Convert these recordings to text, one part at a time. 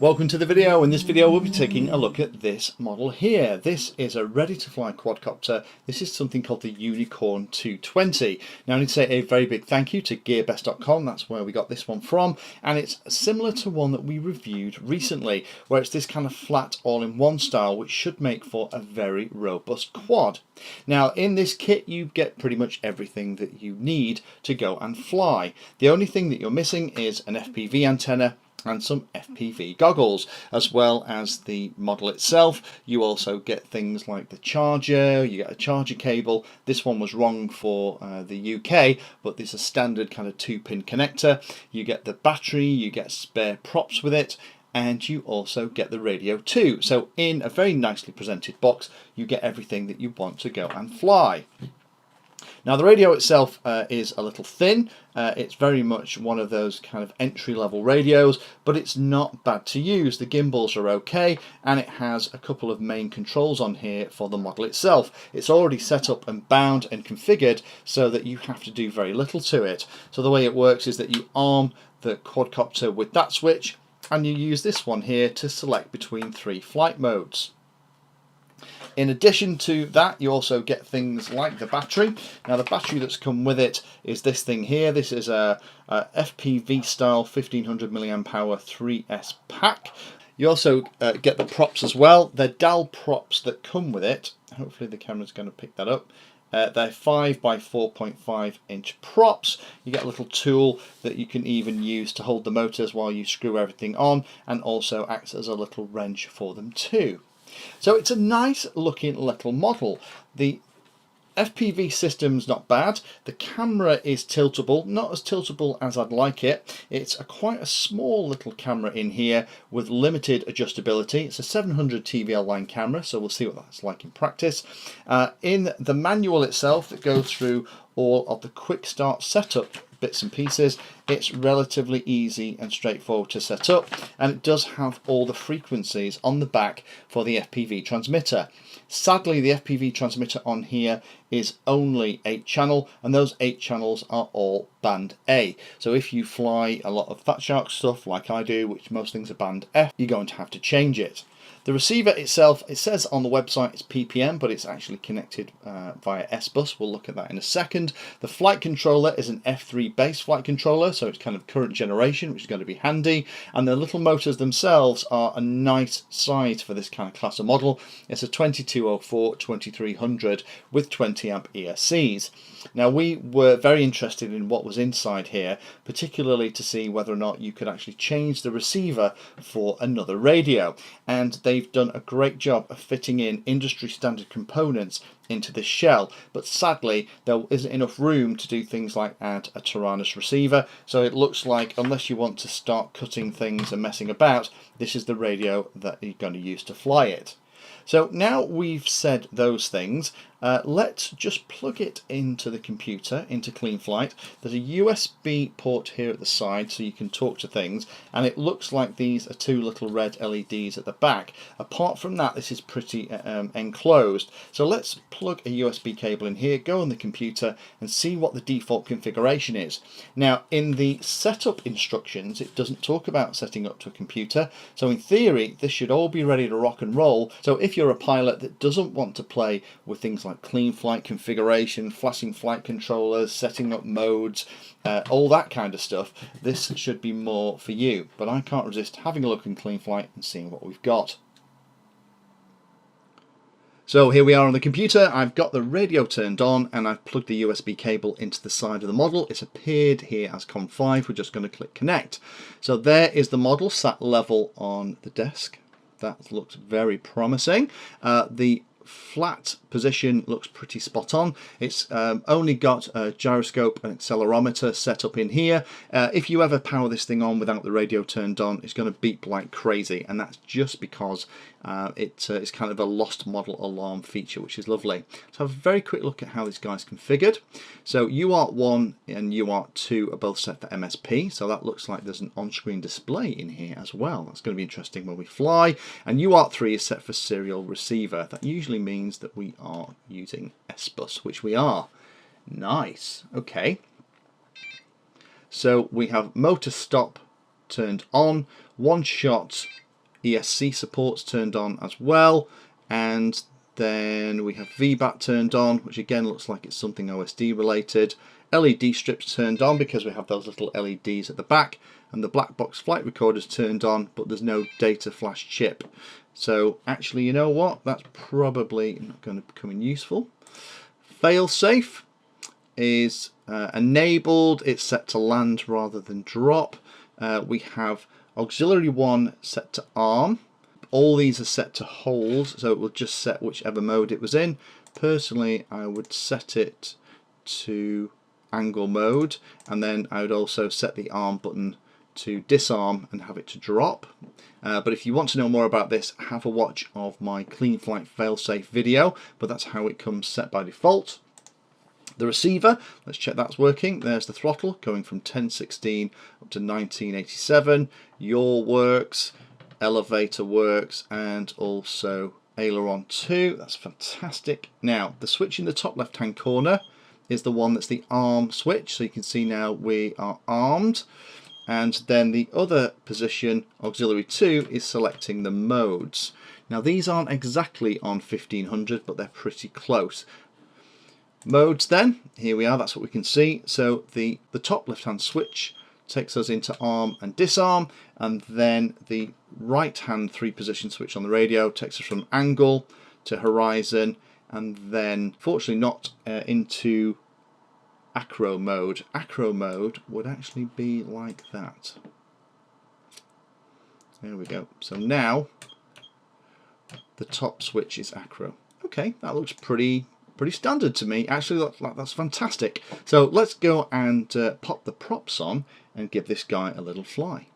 Welcome to the video. In this video we'll be taking a look at this model here. This is a ready to fly quadcopter. This is something called the Unicorn 220. Now I need to say a very big thank you to gearbest.com, that's where we got this one from, and it's similar to one that we reviewed recently where it's this kind of flat all-in-one style which should make for a very robust quad. Now in this kit you get pretty much everything that you need to go and fly. The only thing that you're missing is an FPV antenna and some FPV goggles, as well as the model itself. You also get things like the charger, you get a charger cable. This one was wrong for the UK, but there's a standard kind of 2-pin connector. You get the battery, you get spare props with it, and you also get the radio too. So in a very nicely presented box you get everything that you want to go and fly. Now the radio itself is a little thin. It's very much one of those kind of entry-level radios, but it's not bad to use. The gimbals are okay, and it has a couple of main controls on here for the model itself. It's already set up and bound and configured so that you have to do very little to it. So the way it works is that you arm the quadcopter with that switch, and you use this one here to select between 3 flight modes. In addition to that, you also get things like the battery. Now the battery that's come with it is this thing here. This is a FPV style 1500 mAh 3S pack. You also get the props as well. They're dowel props that come with it. Hopefully the camera's going to pick that up. They're 5 by 4.5 inch props. You get a little tool that you can even use to hold the motors while you screw everything on, and also acts as a little wrench for them too. So it's a nice looking little model. The FPV system's not bad. The camera is tiltable, not as tiltable as I'd like it. It's quite a small little camera in here with limited adjustability. It's a 700 TVL line camera, so we'll see what that's like in practice. In the manual itself that goes through all of the quick start setup bits and pieces, it's relatively easy and straightforward to set up, and it does have all the frequencies on the back for the FPV transmitter. Sadly, the FPV transmitter on here is only 8 channel, and those 8 channels are all band A. So if you fly a lot of Fat Shark stuff like I do, which most things are band F, you're going to have to change it. The receiver itself, it says on the website it's PPM, but it's actually connected via S-Bus. We'll look at that in a second. The flight controller is an F3 base flight controller, so it's kind of current generation, which is going to be handy. And the little motors themselves are a nice size for this kind of class of model. It's a 2204-2300 with 20 amp ESCs. Now we were very interested in what was inside here, particularly to see whether or not you could actually change the receiver for another radio. And they've done a great job of fitting in industry standard components into this shell, but sadly there isn't enough room to do things like add a Taranis receiver, so it looks like unless you want to start cutting things and messing about, this is the radio that you're going to use to fly it. So now we've said those things, let's just plug it into the computer, into Cleanflight. There's a USB port here at the side so you can talk to things, and it looks like these are 2 little red LEDs at the back. Apart from that, this is pretty enclosed. So let's plug a USB cable in here, go on the computer and see what the default configuration is. Now in the setup instructions it doesn't talk about setting up to a computer, so in theory this should all be ready to rock and roll. So if you're a pilot that doesn't want to play with things like Cleanflight configuration, flashing flight controllers, setting up modes, all that kind of stuff, this should be more for you. But I can't resist having a look in Cleanflight and seeing what we've got. So here we are on the computer. I've got the radio turned on and I've plugged the USB cable into the side of the model. It's appeared here as COM5. We're just going to click connect. So there is the model sat level on the desk. That looks very promising. The flat position looks pretty spot on. It's only got a gyroscope and accelerometer set up in here. If you ever power this thing on without the radio turned on, it's going to beep like crazy, and that's just because it's kind of a lost model alarm feature, which is lovely. So have a very quick look at how this guy's configured. So UART1 and UART2 are both set for MSP, so that looks like there's an on-screen display in here as well. That's going to be interesting when we fly. And UART3 is set for serial receiver. That usually means that we are using S-Bus, which we are. Nice. Okay. So we have motor stop turned on, one shot ESC support's turned on as well, and then we have VBAT turned on, which again looks like it's something OSD related. LED strips turned on because we have those little LEDs at the back, and the black box flight recorder's turned on, but there's no data flash chip. So actually, you know what? That's probably not going to become useful. Failsafe is enabled. It's set to land rather than drop. We have auxiliary 1 set to arm. All these are set to hold, so it will just set whichever mode it was in. Personally, I would set it to angle mode, and then I would also set the arm button to disarm and have it to drop. But if you want to know more about this, have a watch of my Cleanflight failsafe video, but that's how it comes set by default. The receiver, let's check that's working. There's the throttle going from 1016 up to 1987. Yaw works, elevator works, and also aileron 2. That's fantastic. Now, the switch in the top left hand corner is the one that's the arm switch, so you can see now we are armed. And then the other position, auxiliary 2, is selecting the modes. Now these aren't exactly on 1500, but they're pretty close. Modes then, here we are, that's what we can see. So the top left hand switch takes us into arm and disarm, and then the right hand 3 position switch on the radio takes us from angle to horizon, and then fortunately not into acro mode. Acro mode would actually be like that. There we go. So now the top switch is acro. Okay, that looks pretty standard to me. Actually, that's fantastic. So let's go and pop the props on and give this guy a little fly.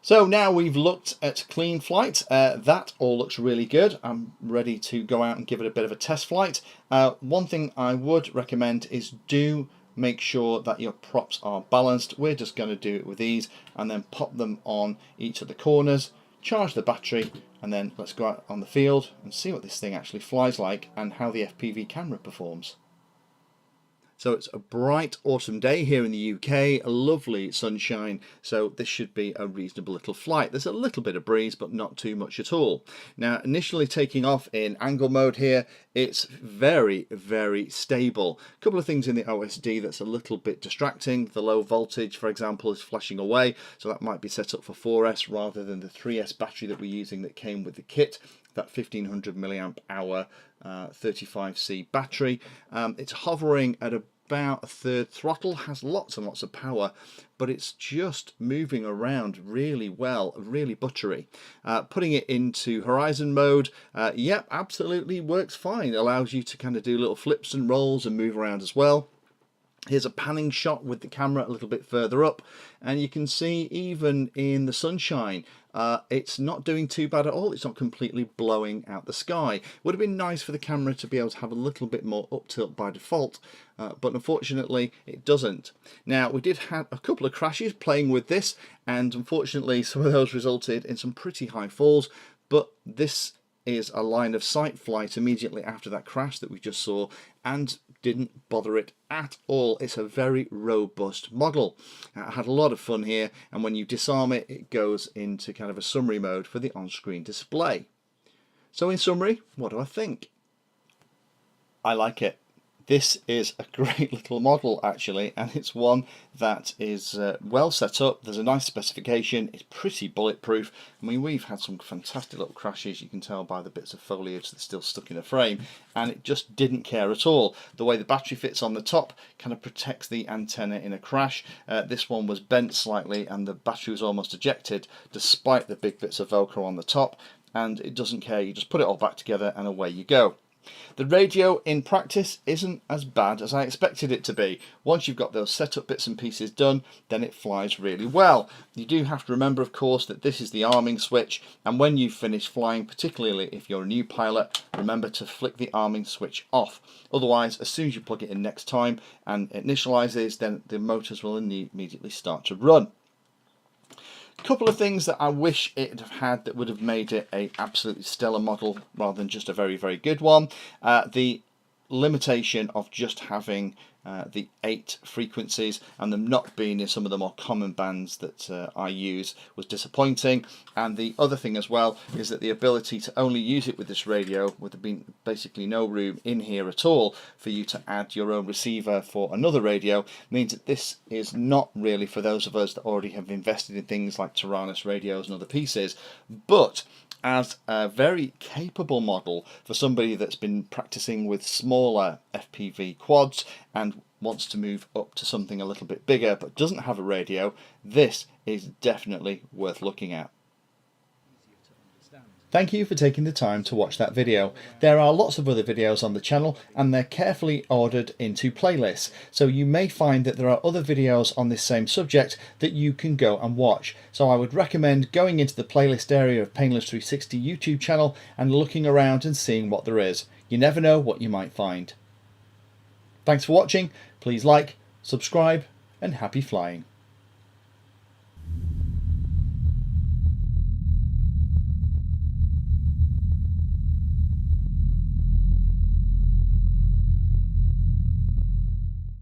So now we've looked at Cleanflight, that all looks really good. I'm ready to go out and give it a bit of a test flight. One thing I would recommend is do make sure that your props are balanced. We're just going to do it with these and then pop them on each of the corners, charge the battery, and then let's go out on the field and see what this thing actually flies like and how the FPV camera performs. So it's a bright autumn day here in the UK, a lovely sunshine, so this should be a reasonable little flight. There's a little bit of breeze, but not too much at all. Now, initially taking off in angle mode here, it's very, very stable. A couple of things in the OSD that's a little bit distracting. The low voltage, for example, is flashing away, so that might be set up for 4S rather than the 3S battery that we're using that came with the kit. That 1500 milliamp hour 35C battery. It's hovering at about a third throttle, has lots and lots of power, but it's just moving around really well, really buttery. Putting it into horizon mode, yep, absolutely works fine. It allows you to kind of do little flips and rolls and move around as well. Here's a panning shot with the camera a little bit further up, and you can see even in the sunshine it's not doing too bad at all. It's not completely blowing out the sky. Would have been nice for the camera to be able to have a little bit more up tilt by default, but unfortunately it doesn't. Now, we did have a couple of crashes playing with this, and unfortunately some of those resulted in some pretty high falls, but this is a line of sight flight immediately after that crash that we just saw, and didn't bother it at all. It's a very robust model. I had a lot of fun here, and when you disarm it, it goes into kind of a summary mode for the on-screen display. So in summary, what do I think? I like it. This is a great little model actually, and it's one that is well set up. There's a nice specification, it's pretty bulletproof. I mean, we've had some fantastic little crashes, you can tell by the bits of foliage that's still stuck in the frame, and it just didn't care at all. The way the battery fits on the top kind of protects the antenna in a crash. This one was bent slightly and the battery was almost ejected despite the big bits of Velcro on the top, and it doesn't care. You just put it all back together and away you go. The radio in practice isn't as bad as I expected it to be. Once you've got those setup bits and pieces done, then it flies really well. You do have to remember, of course, that this is the arming switch, and when you finish flying, particularly if you're a new pilot, remember to flick the arming switch off. Otherwise, as soon as you plug it in next time and it initializes, then the motors will immediately start to run. Couple of things that I wish it would have had that would have made it a absolutely stellar model rather than just a very, very good one. The limitation of just having the 8 frequencies, and them not being in some of the more common bands that I use was disappointing. And the other thing as well is that the ability to only use it with this radio, with there being basically no room in here at all for you to add your own receiver for another radio, means that this is not really for those of us that already have invested in things like Taranis radios and other pieces, but as a very capable model for somebody that's been practicing with smaller FPV quads and wants to move up to something a little bit bigger but doesn't have a radio. This is definitely worth looking at. Thank you for taking the time to watch that video. There are lots of other videos on the channel and they're carefully ordered into playlists, so you may find that there are other videos on this same subject that you can go and watch. So I would recommend going into the playlist area of Painless 360 YouTube channel and looking around and seeing what there is. You never know what you might find. Thanks for watching. Please like, subscribe, and happy flying.